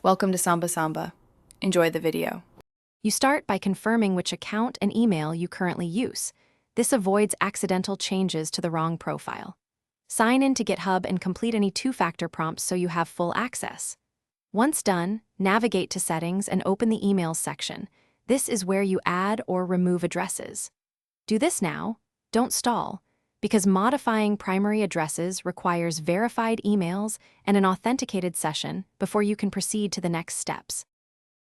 Welcome to Samba Samba. Enjoy the video. You start by confirming which account and email you currently use. This avoids accidental changes to the wrong profile. Sign in to GitHub and complete any two-factor prompts so you have full access. Once done, navigate to Settings and open the Emails section. This is where you add or remove addresses. Do this now. Don't stall, because modifying primary addresses requires verified emails and an authenticated session before you can proceed to the next steps.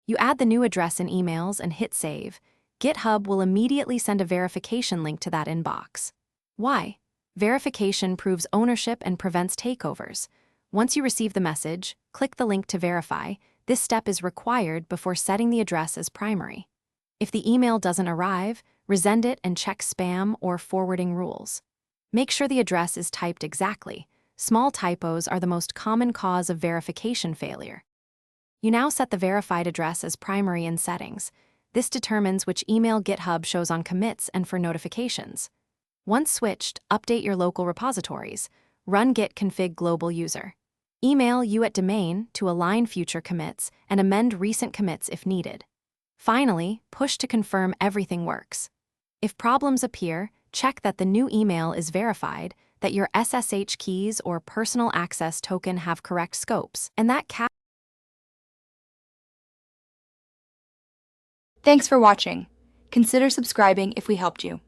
You add the new address in Emails and hit Save. GitHub will immediately send a verification link to that inbox. Why? Verification proves ownership and prevents takeovers. Once you receive the message, click the link to verify. This step is required before setting the address as primary. If the email doesn't arrive, resend it and check spam or forwarding rules. Make sure the address is typed exactly. Small typos are the most common cause of verification failure. You now set the verified address as primary in Settings. This determines which email GitHub shows on commits and for notifications. Once switched, update your local repositories. Run git config global user. Email u@domain to align future commits and amend recent commits if needed. Finally, push to confirm everything works. If problems appear, check that the new email is verified, that your SSH keys or personal access token have correct scopes, and that Thanks for watching. Consider subscribing if we helped you.